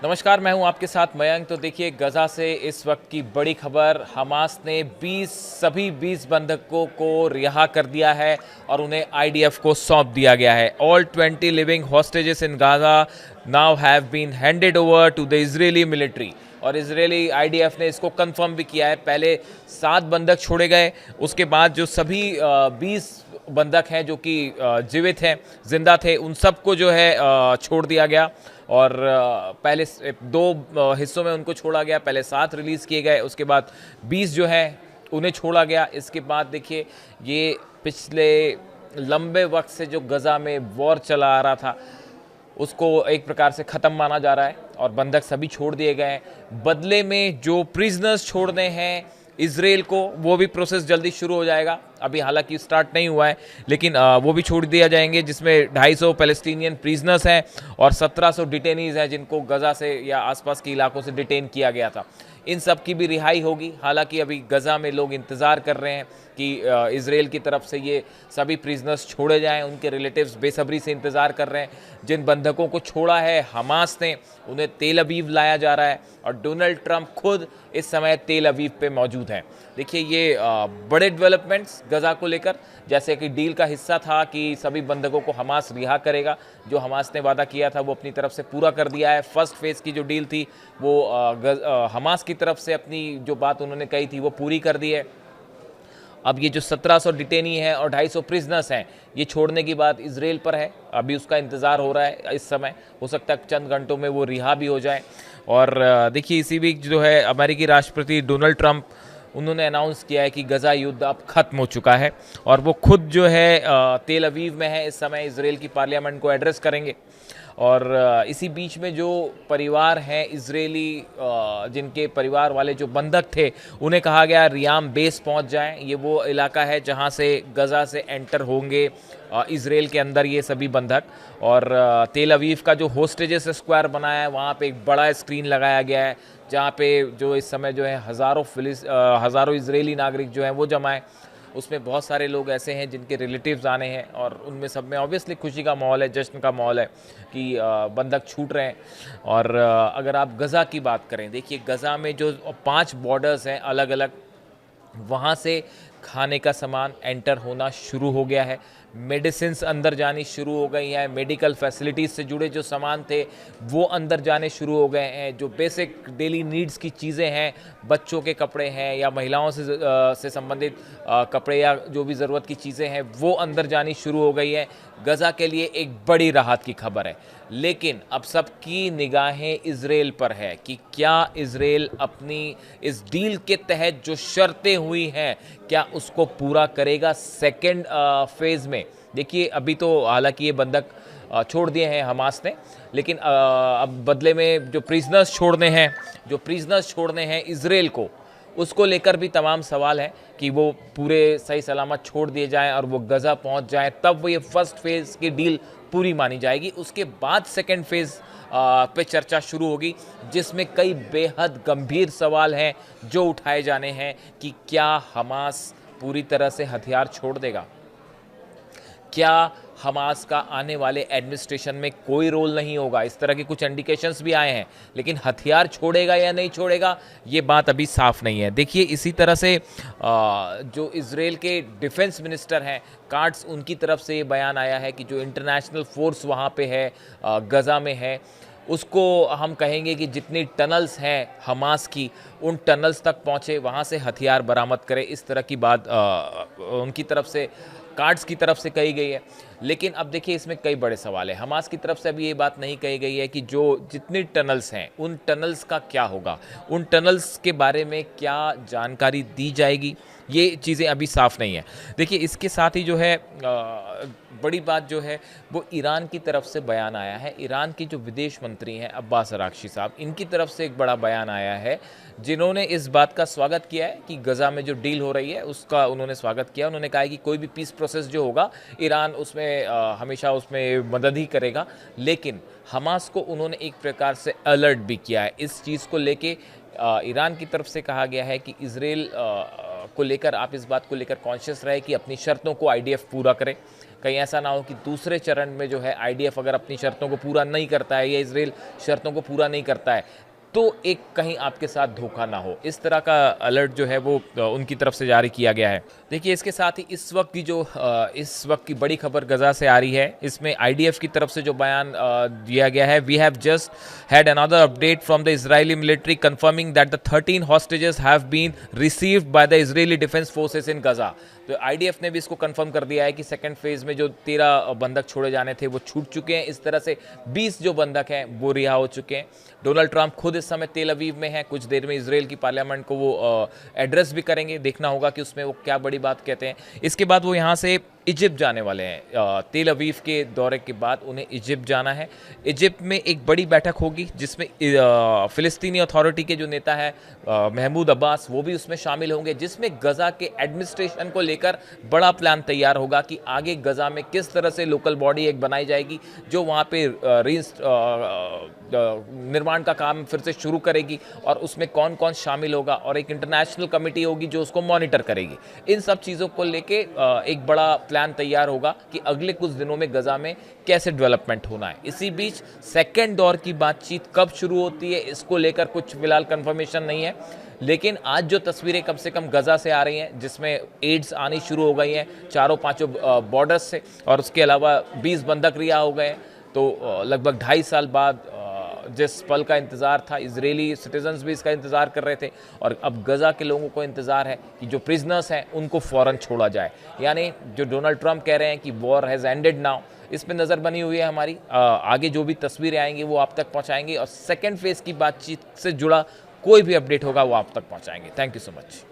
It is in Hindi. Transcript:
नमस्कार, मैं हूं आपके साथ मयंक। तो देखिए, गजा से इस वक्त की बड़ी खबर, हमास ने सभी 20 बंधकों को रिहा कर दिया है और उन्हें आईडीएफ को सौंप दिया गया है। All 20 living hostages in Gaza now have been handed over to the Israeli military. और इजरायली आईडीएफ ने इसको कंफर्म भी किया है। पहले 7 बंधक छोड़े गए, उसके बाद जो सभी 20 बंधक हैं जो कि जीवित हैं, जिंदा थे, उन सबको जो है छोड़ दिया गया। और पहले 2 हिस्सों में उनको छोड़ा गया। पहले 7 रिलीज़ किए गए, उसके बाद 20 जो है उन्हें छोड़ा गया। इसके बाद देखिए, ये पिछले लंबे वक्त से जो गजा में वॉर चला आ रहा था उसको एक प्रकार से ख़त्म माना जा रहा है और बंधक सभी छोड़ दिए गए हैं। बदले में जो प्रिजनर्स छोड़ने हैं इसराइल को, वो भी प्रोसेस जल्दी शुरू हो जाएगा। अभी हालांकि स्टार्ट नहीं हुआ है, लेकिन वो भी छोड़ दिया जाएंगे, जिसमें 250 पैलेस्टीनियन प्रिजनर्स हैं और 1700 डिटेनीज हैं जिनको गजा से या आसपास के इलाकों से डिटेन किया गया था। इन सब की भी रिहाई होगी। हालांकि अभी गजा में लोग इंतज़ार कर रहे हैं कि इसराइल की तरफ से ये सभी प्रिजनर्स छोड़े जाएं। उनके रिलेटिव्स बेसब्री से इंतज़ार कर रहे हैं। जिन बंधकों को छोड़ा है हमास ने, उन्हें तेल अवीव लाया जा रहा है और डोनाल्ड ट्रंप खुद इस समय तेल अवीव पे मौजूद हैं। देखिए, ये बड़े डेवलपमेंट्स गजा को लेकर, जैसे कि डील का हिस्सा था कि सभी बंधकों को हमास रिहा करेगा। जो हमास ने वादा किया था वो अपनी तरफ से पूरा कर दिया है। फर्स्ट फेज़ की जो डील थी वो हमास की तरफ से अपनी जो बात उन्होंने कही थी वो पूरी कर दी है। अब ये जो 1700 डिटेनी हैं और 250 प्रिजनर्स हैं, ये छोड़ने की बात इसराइल पर है। अभी उसका इंतज़ार हो रहा है। इस समय हो सकता है चंद घंटों में वो रिहा भी हो जाए। और देखिए, इसी बीच जो है अमेरिकी राष्ट्रपति डोनाल्ड ट्रंप, उन्होंने अनाउंस किया है कि गजा युद्ध अब ख़त्म हो चुका है और वो खुद जो है तेल अवीव में है इस समय, इसराइल की पार्लियामेंट को एड्रेस करेंगे। और इसी बीच में जो परिवार हैं इसराइली, जिनके परिवार वाले जो बंधक थे, उन्हें कहा गया रियाम बेस पहुंच जाएं। ये वो इलाका है जहां से गजा से एंटर होंगे इसराइल के अंदर ये सभी बंधक। और तेल अवीव का जो होस्टेजेस स्क्वायर बनाया है, वहाँ पे एक बड़ा स्क्रीन लगाया गया है जहाँ पे जो इस समय जो है हज़ारों इजरायली नागरिक जो हैं वो जमा है। उसमें बहुत सारे लोग ऐसे हैं जिनके रिलेटिव्स आने हैं और उनमें सब में ऑब्वियसली खुशी का माहौल है, जश्न का माहौल है कि बंधक छूट रहे हैं। और अगर आप गज़ा की बात करें, देखिए गज़ा में जो 5 बॉर्डर्स हैं अलग अलग, वहाँ से खाने का सामान एंटर होना शुरू हो गया है। मेडिसिन्स अंदर जानी शुरू हो गई हैं। मेडिकल फैसिलिटीज़ से जुड़े जो सामान थे वो अंदर जाने शुरू हो गए हैं। जो बेसिक डेली नीड्स की चीज़ें हैं, बच्चों के कपड़े हैं या महिलाओं से संबंधित कपड़े या जो भी ज़रूरत की चीज़ें हैं, वो अंदर जानी शुरू हो गई हैं। गज़ा के लिए एक बड़ी राहत की खबर है। लेकिन अब सबकी निगाहें इसराइल पर है कि क्या इसराइल अपनी इस डील के तहत जो शर्तें हुई हैं, क्या उसको पूरा करेगा सेकेंड फेज़ में। देखिए, अभी तो हालांकि ये बंधक छोड़ दिए हैं हमास ने, लेकिन अब बदले में जो प्रिजनर्स छोड़ने हैं इसराइल को, उसको लेकर भी तमाम सवाल हैं कि वो पूरे सही सलामत छोड़ दिए जाएं और वो गज़ा पहुंच जाएं, तब वो ये फर्स्ट फेज़ की डील पूरी मानी जाएगी। उसके बाद सेकेंड फेज़ पे चर्चा शुरू होगी, जिसमें कई बेहद गंभीर सवाल हैं जो उठाए जाने हैं कि क्या हमास पूरी तरह से हथियार छोड़ देगा, क्या हमास का आने वाले एडमिनिस्ट्रेशन में कोई रोल नहीं होगा। इस तरह के कुछ इंडिकेशंस भी आए हैं, लेकिन हथियार छोड़ेगा या नहीं छोड़ेगा ये बात अभी साफ नहीं है। देखिए, इसी तरह से जो इसराइल के डिफेंस मिनिस्टर हैं कार्ड्स, उनकी तरफ से ये बयान आया है कि जो इंटरनेशनल फोर्स वहाँ पे है, गज़ा में है, उसको हम कहेंगे कि जितनी टनल्स हैं हमास की, उन टनल्स तक पहुँचे, वहाँ से हथियार बरामद करे। इस तरह की बात उनकी तरफ से, कार्ड्स की तरफ से कही गई है। लेकिन अब देखिए, इसमें कई बड़े सवाल हैं। हमास की तरफ से अभी ये बात नहीं कही गई है कि जो जितनी टनल्स हैं उन टनल्स का क्या होगा, उन टनल्स के बारे में क्या जानकारी दी जाएगी, ये चीज़ें अभी साफ नहीं है। देखिए, इसके साथ ही जो है बड़ी बात जो है वो ईरान की तरफ से बयान आया है। ईरान की जो विदेश मंत्री हैं अब्बास अरागची साहब, इनकी तरफ से एक बड़ा बयान आया है, जिन्होंने इस बात का स्वागत किया है कि गज़ा में जो डील हो रही है उसका उन्होंने स्वागत किया। उन्होंने कहा है कि कोई भी पीस प्रोसेस जो होगा, ईरान उसमें हमेशा उसमें मदद ही करेगा। लेकिन हमास को उन्होंने एक प्रकार से अलर्ट भी किया है। इस चीज़ को लेके ईरान की तरफ से कहा गया है कि इसराइल को लेकर आप इस बात को लेकर कॉन्शियस रहे कि अपनी शर्तों को आईडीएफ पूरा करे। कहीं ऐसा ना हो कि दूसरे चरण में जो है आईडीएफ अगर अपनी शर्तों को पूरा नहीं करता है या इजराइल शर्तों को पूरा नहीं करता है तो एक कहीं आपके साथ धोखा ना हो, इस तरह का अलर्ट जो है वो उनकी तरफ से जारी किया गया है। देखिए इसके साथ ही इस वक्त की बड़ी खबर गजा से आ रही है, इसमें आईडीएफ की तरफ से जो बयान दिया गया है, we have just had another update from the Israeli military confirming that the 13 hostages have been received by the Israeli defence forces in Gaza. तो आईडीएफ ने भी इसको कंफर्म कर दिया है कि सेकंड फेज में जो 13 बंधक छोड़े जाने थे वो छूट चुके हैं। इस तरह से 20 जो बंधक हैं वो रिहा हो चुके हैं। डोनाल्ड ट्रंप खुद इस समय तेल अवीव में है, कुछ देर में इजराइल की पार्लियामेंट को वो एड्रेस भी करेंगे, देखना होगा कि उसमें वो क्या बड़ी बात कहते हैं। इसके बाद वो यहाँ से इजिप्ट जाने वाले हैं। तेल अवीव के दौरे के बाद उन्हें इजिप्ट जाना है। इजिप्ट में एक बड़ी बैठक होगी जिसमें फ़िलिस्तीनी अथॉरिटी के जो नेता है महमूद अब्बास वो भी उसमें शामिल होंगे, जिसमें गज़ा के एडमिनिस्ट्रेशन को लेकर बड़ा प्लान तैयार होगा कि आगे गज़ा में किस तरह से लोकल बॉडी एक बनाई जाएगी जो वहाँ पे निर्माण का काम फिर से शुरू करेगी और उसमें कौन कौन शामिल होगा और एक इंटरनेशनल कमेटी होगी जो उसको मॉनिटर करेगी। इन सब चीज़ों को लेके एक बड़ा प्लान तैयार होगा कि अगले कुछ दिनों में गजा में कैसे डेवलपमेंट होना है। इसी बीच सेकेंड दौर की बातचीत कब शुरू होती है इसको लेकर कुछ फिलहाल कंफर्मेशन नहीं है, लेकिन आज जो तस्वीरें कम से कम गजा से आ रही हैं जिसमें एड्स आनी शुरू हो गई हैं चारों पांचों बॉर्डर्स से, और उसके अलावा 20 बंधक रिहा हो गए, तो लगभग 2.5 साल बाद जिस पल का इंतज़ार था इजरायली सिटीजन्स भी इसका इंतज़ार कर रहे थे, और अब गजा के लोगों को इंतज़ार है कि जो प्रिजनर्स हैं उनको फ़ौरन छोड़ा जाए। यानी जो डोनाल्ड ट्रंप कह रहे हैं कि वॉर हैज़ एंडेड नाउ, इस पर नज़र बनी हुई है हमारी। आगे जो भी तस्वीरें आएंगी वो आप तक पहुंचाएंगे और सेकेंड फेज़ की बातचीत से जुड़ा कोई भी अपडेट होगा वो आप तक पहुंचाएंगे। Thank you so much.